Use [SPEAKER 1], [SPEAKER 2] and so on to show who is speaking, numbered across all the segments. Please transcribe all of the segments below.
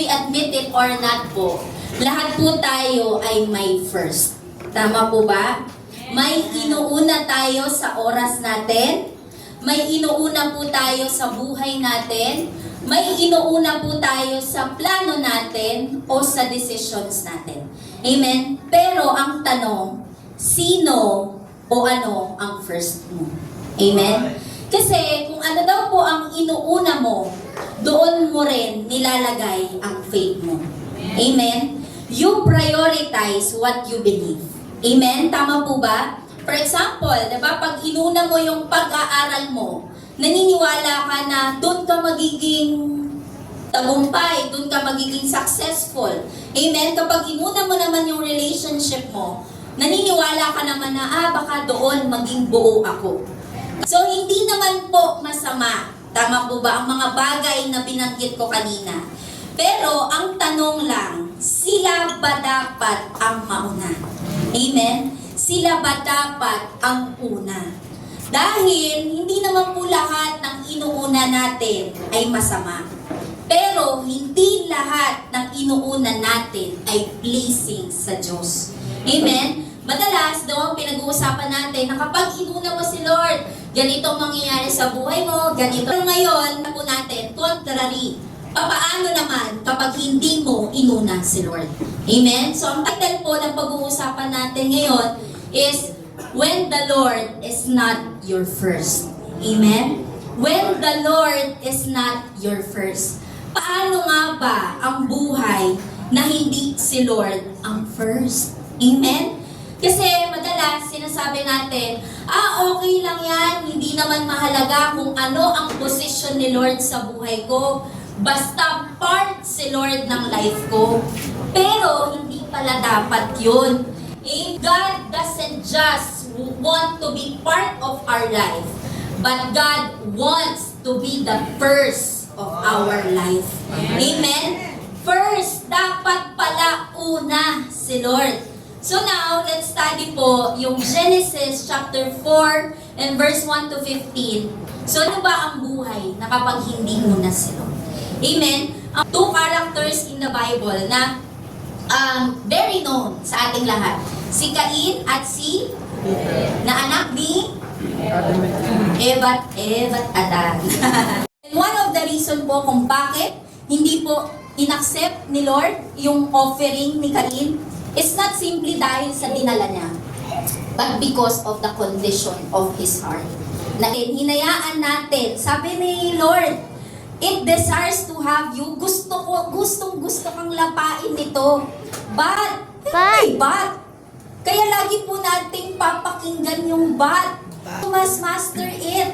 [SPEAKER 1] we admit it or not po, lahat po tayo ay may first. Tama po ba? May inuuna tayo sa oras natin, may inuuna po tayo sa buhay natin, may inuuna po tayo sa plano natin o sa decisions natin. Amen? Pero ang tanong, sino o ano ang first mo? Amen? Kasi kung ano daw po ang inuuna mo, doon mo rin nilalagay ang faith mo. Amen? You prioritize what you believe. Amen? Tama po ba? For example, diba, pag inuna mo yung pag-aaral mo, naniniwala ka na doon ka magiging tagumpay, doon ka magiging successful. Amen? Kapag inuna mo naman yung relationship mo, naniniwala ka naman na, baka doon maging buo ako. So, hindi naman po masama. Tama po ba ang mga bagay na binanggit ko kanina? Pero, ang tanong lang, sila ba dapat ang mauna? Amen? Sila ba dapat ang una? Dahil, hindi naman po lahat ng inuuna natin ay masama. Pero, hindi lahat ng inuuna natin ay pleasing sa Diyos. Amen? Madalas, daw ang pinag-uusapan natin na kapag inuna mo si Lord, ganito mangyayari sa buhay mo, ganito. Pero ngayon, po natin, contrary. Papaano naman kapag hindi mo inuna si Lord? Amen? So, ang title po ng pag-uusapan natin ngayon is, When the Lord is not your first. Amen? When the Lord is not your first. Paano nga ba ang buhay na hindi si Lord ang first? Amen? Kasi madalas sinasabi natin, okay lang yan, hindi naman mahalaga kung ano ang posisyon ni Lord sa buhay ko. Basta part si Lord ng life ko. Pero hindi pala dapat yun. God doesn't just want to be part of our life, but God wants to be the first of our life. Amen? First, dapat pala una si Lord. So now, let's study po yung Genesis chapter 4 and verse 1 to 15. So ano ba ang buhay na kapag hindi muna si Lord? Amen? Two characters in the Bible na very known sa ating lahat. Si Cain at si na anak ni Eva at Adan. And one of the reason po kung bakit hindi po inaccept ni Lord yung offering ni Cain, it's not simply dahil sa dinala niya, but because of the condition of his heart. Na hinayaan natin, sabi ni Lord, it desires to have you. Gustong kang lapain nito. But. Kaya lagi po nating papakinggan yung but. You must master it.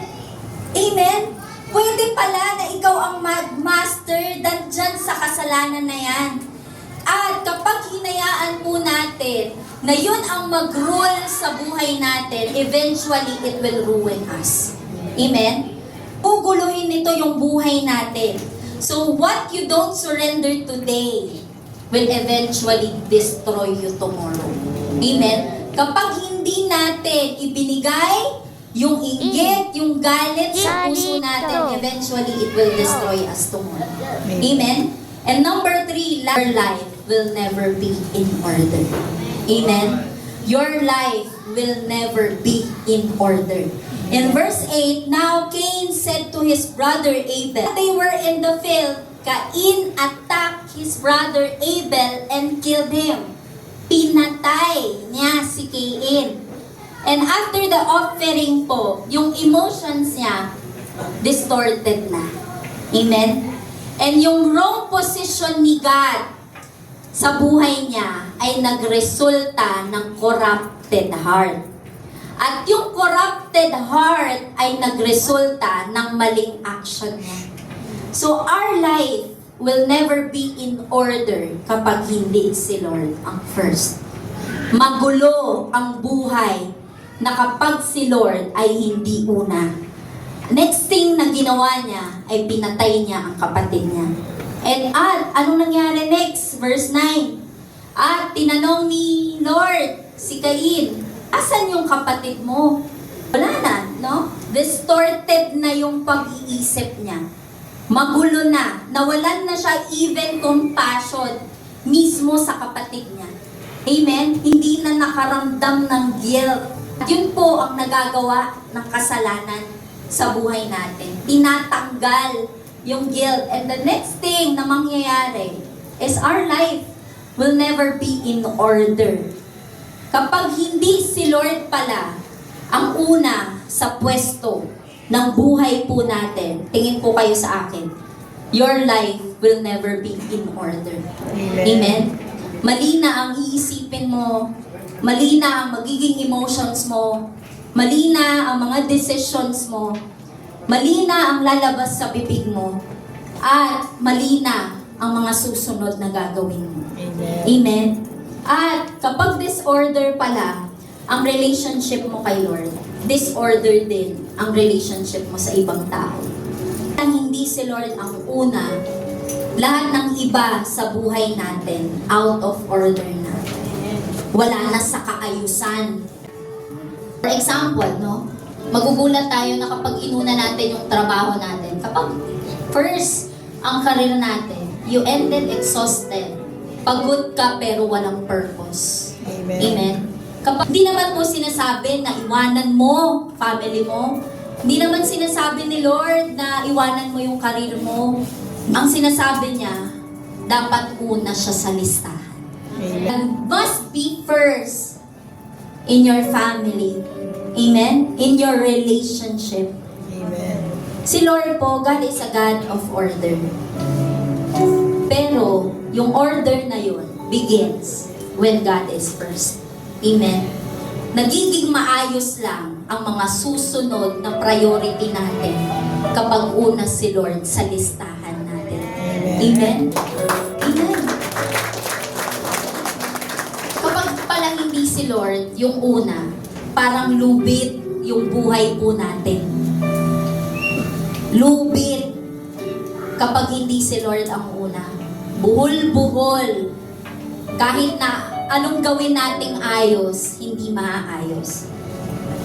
[SPEAKER 1] Amen? Pwede pala na ikaw ang mag-master dyan sa kasalanan na yan. At kapag hinayaan po natin na yun ang mag-rule sa buhay natin, eventually it will ruin us. Amen? Guguluhin nito yung buhay natin. So what you don't surrender today will eventually destroy you tomorrow. Amen? Kapag hindi natin ibinigay yung inggit, yung galit sa puso natin, eventually it will destroy us tomorrow. Amen? And number 3, your life will never be in order. Amen? Your life will never be in order. In verse 8, now Cain said to his brother Abel, they were in the field, Cain attacked his brother Abel and killed him. Pinatay niya si Cain. And after the offering po, yung emotions niya, distorted na. Amen? And yung wrong position ni God sa buhay niya ay nagresulta ng corrupted heart. At yung corrupted heart ay nagresulta ng maling action niya. So our life will never be in order kapag hindi si Lord ang first. Magulo ang buhay na kapag si Lord ay hindi una. Next thing na ginawa niya ay pinatay niya ang kapatid niya. And anong nangyari next? Verse 9. At tinanong ni Lord si Cain, asan yung kapatid mo? Wala na, no? Distorted na yung pag-iisip niya. Magulo na. Nawalan na siya even compassion mismo sa kapatid niya. Amen? Hindi na nakaramdam ng guilt. At yun po ang nagagawa ng kasalanan sa buhay natin. Tinatanggal yung guilt. And the next thing na mangyayari is our life will never be in order. Kapag hindi si Lord pala ang una sa pwesto ng buhay po natin, tingin po kayo sa akin, your life will never be in order.
[SPEAKER 2] Amen.
[SPEAKER 1] Amen? Mali na ang iisipin mo, mali na ang magiging emotions mo, mali na ang mga decisions mo, mali na ang lalabas sa bibig mo, at mali na ang mga susunod na gagawin mo.
[SPEAKER 2] Amen.
[SPEAKER 1] Amen? At kapag disorder pala ang relationship mo kay Lord, disorder din ang relationship mo sa ibang tao. Ang hindi si Lord ang una, lahat ng iba sa buhay natin, out of order na. Wala na sa kaayusan. For example, no? Magugulat tayo na kapag inuna natin yung trabaho natin. Kapag first, ang career natin, you ended exhausted. Pagod ka pero walang purpose.
[SPEAKER 2] Amen.
[SPEAKER 1] Amen? Kapag hindi naman po sinasabi na iwanan mo family mo, hindi naman sinasabi ni Lord na iwanan mo yung career mo. Ang sinasabi niya, dapat una siya sa listahan.
[SPEAKER 2] Amen.
[SPEAKER 1] And must be first in your family. Amen? In your relationship.
[SPEAKER 2] Amen.
[SPEAKER 1] Si Lord po, God is a God of order. Pero, yung order na yun begins when God is first. Amen? Nagiging maayos lang ang mga susunod na priority natin kapag una si Lord sa listahan natin. Amen? Amen. Kapag pala hindi si Lord yung una, parang lubid yung buhay po natin. Lubid. Kapag hindi si Lord ang una. Buhol-buhol. Kahit na anong gawin nating ayos, hindi maaayos.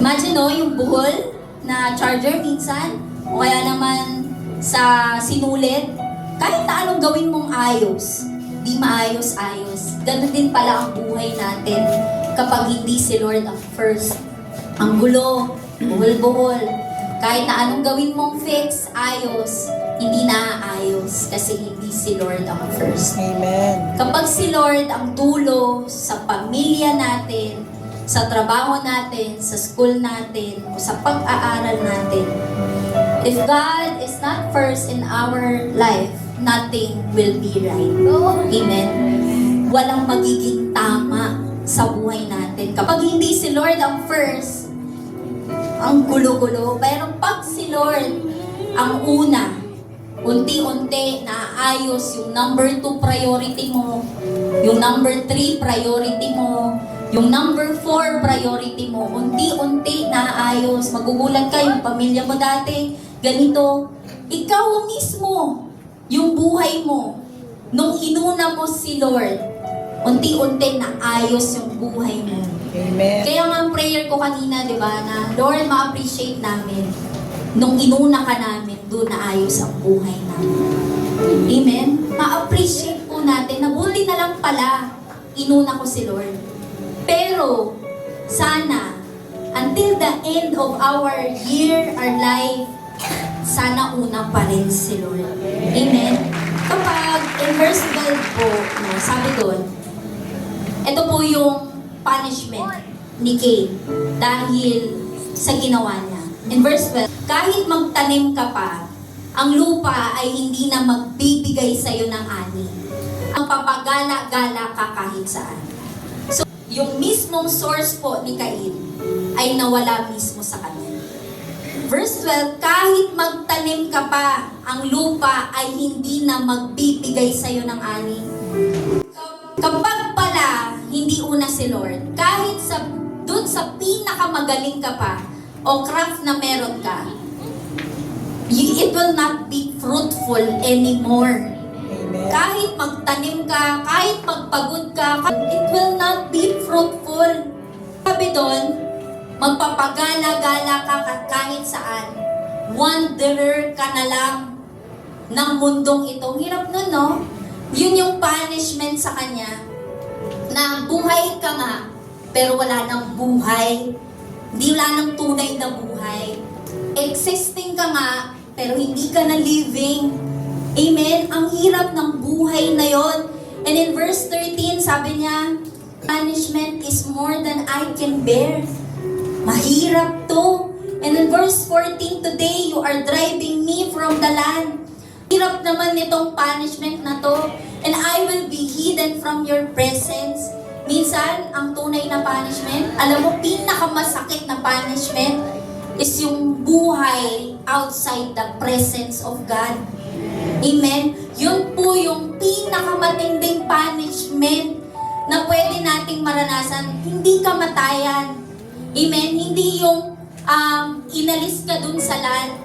[SPEAKER 1] Imagine no, yung buhol na charger minsan, o kaya naman sa sinulit, kahit na anong gawin mong ayos, di maayos-ayos. Ganun din pala ang buhay natin kapag hindi si Lord ang first. Ang gulo, buhol-buhol. Kahit na anong gawin mong fix, ayos, hindi naaayos kasi hindi si Lord ang first.
[SPEAKER 2] Amen.
[SPEAKER 1] Kapag si Lord ang dulo sa pamilya natin, sa trabaho natin, sa school natin, o sa pag-aaral natin, if God is not first in our life, nothing will be right. Amen? Walang magiging tama sa buhay natin. Kapag hindi si Lord ang first, ang gulo-gulo. Pero pag si Lord ang una, unti-unti naayos yung number 2 priority mo, yung number 3 priority mo, yung number 4 priority mo, unti-unti naayos. Magugulat ka, yung pamilya mo dati, ganito. Ikaw mismo, yung buhay mo, nung inuna mo si Lord, unti-unti naayos yung buhay mo.
[SPEAKER 2] Amen.
[SPEAKER 1] Kaya nga ang prayer ko kanina, di ba, na Lord, ma-appreciate namin nung inuna ka namin, doon na ayos ang buhay namin. Amen? Ma-appreciate po natin na buti na lang pala inuna ko si Lord. Pero, sana, until the end of our year, our life, sana una pa rin si Lord. Amen? Kapag in verse 12 po, no, sabi doon, ito po yung punishment ni Cain dahil sa ginawa niya. In verse 12, kahit magtanim ka pa, ang lupa ay hindi na magbibigay sa iyo ng ani. Ang papagala-gala ka kahit saan. So, yung mismong source po ni Cain ay nawala mismo sa kanya. Verse 12, kahit magtanim ka pa, ang lupa ay hindi na magbibigay sa iyo ng ani. Kapag pala hindi una si Lord, kahit dun sa pinakamagaling ka pa, o craft na meron ka, it will not be fruitful anymore.
[SPEAKER 2] Amen.
[SPEAKER 1] Kahit magtanim ka, kahit magpagod ka, it will not be fruitful. Sabi doon, magpapagala-gala ka kahit saan. Wanderer ka na lang. ng mundong ito. Hirap nun, no? Yun yung punishment sa kanya, na buhay ka nga, pero wala nang buhay. Hindi wala nang tunay na buhay. Existing ka nga, pero hindi ka na living. Amen? Ang hirap ng buhay na yon. And in verse 13, sabi niya, punishment is more than I can bear. Mahirap to. And in verse 14, today you are driving me from the land. Hirap naman nitong punishment na to. And I will be hidden from your presence. Minsan, ang tunay na punishment, alam mo, pinakamasakit na punishment is yung buhay outside the presence of God. Amen? Yun po yung pinakamatinding punishment na pwede nating maranasan. Hindi kamatayan. Amen? Hindi yung inalis ka dun sa land.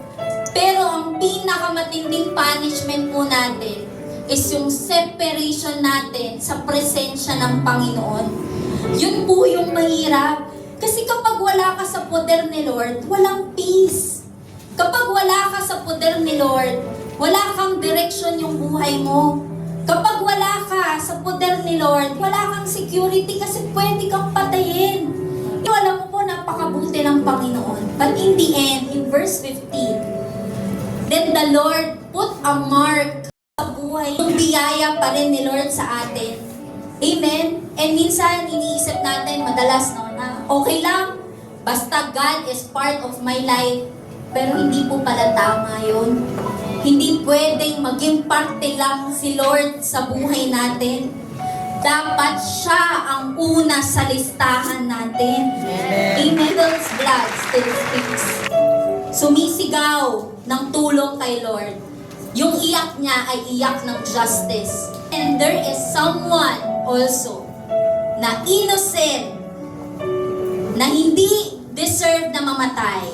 [SPEAKER 1] Pero ang pinakamatinding punishment po natin is yung separation natin sa presensya ng Panginoon. Yun po yung mahirap. Kasi kapag wala ka sa poder ni Lord, walang peace. Kapag wala ka sa poder ni Lord, wala kang direction yung buhay mo. Kapag wala ka sa poder ni Lord, wala kang security kasi pwede kang patayin. Alam mo po, napakabuti ng Panginoon. But in the end, in verse 15, then the Lord put a mark sa buhay. Yung biyaya pa rin ni Lord sa atin. Amen? And minsan, iniisip natin, madalas, no, na okay lang, basta God is part of my life. Pero hindi po pala tama yun. Hindi pwedeng maging parte lang si Lord sa buhay natin. Dapat siya ang una sa listahan natin. Amen. Abel's blood still speaks. Sumisigaw ng tulong kay Lord. Yung iyak niya ay iyak ng justice. And there is someone also na innocent, na hindi deserve na mamatay.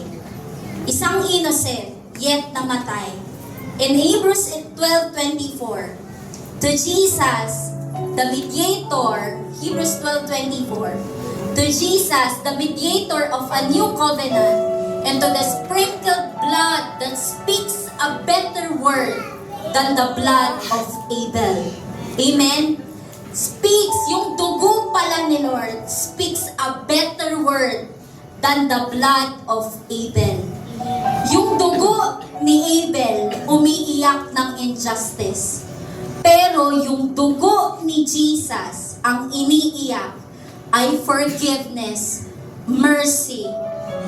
[SPEAKER 1] Isang innocent, yet namatay. In Hebrews 12:24, to Jesus, the mediator, Hebrews 12:24, to Jesus, the mediator of a new covenant, and to the sprinkled blood that speaks a better word than the blood of Abel. Amen? Speaks, yung dugo pala ni Lord, speaks a better word than the blood of Abel. Yung dugo ni Abel, umiiyak ng injustice. Pero yung dugo ni Jesus, ang iniiyak ay forgiveness, mercy,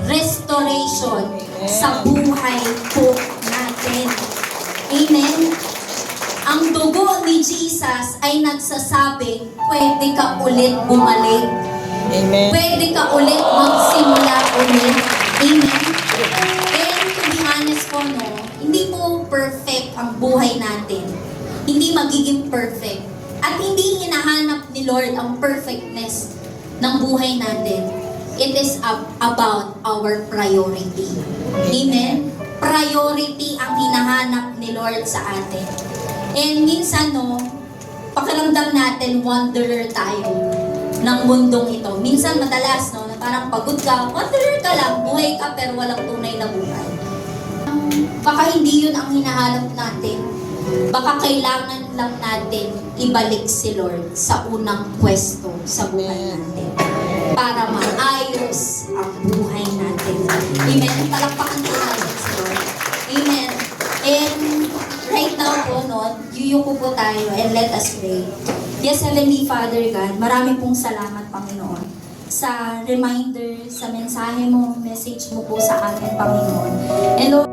[SPEAKER 1] restoration sa buhay po natin. Amen? Ang dugo ni Jesus ay nagsasabing, pwede ka ulit bumalik.
[SPEAKER 2] Amen.
[SPEAKER 1] Pwede ka ulit magsimula ulit. Amen? And to be honest po, no, hindi po perfect ang buhay natin. Hindi magiging perfect. At hindi hinahanap ni Lord ang perfectness ng buhay natin. It is about our priority. Amen? Priority ang hinahanap ni Lord sa atin. And minsan, no, pakiramdam natin, wanderer tayo ng mundong ito. Minsan, madalas, no, na parang pagod ka, wanderer ka lang, buhay ka, pero walang tunay na buhay. Baka hindi yun ang hinahanap natin. Baka kailangan lang natin ibalik si Lord sa unang pwesto sa buhay natin para maayos ang buhay natin. Amen. Palakpakan po natin si Lord. Amen. And right now po, no, yuyuko po tayo and let us pray. Yes, Heavenly Father God, marami pong salamat, Panginoon, sa reminder, sa mensahe mo, message mo po sa amin, Panginoon. And Lord,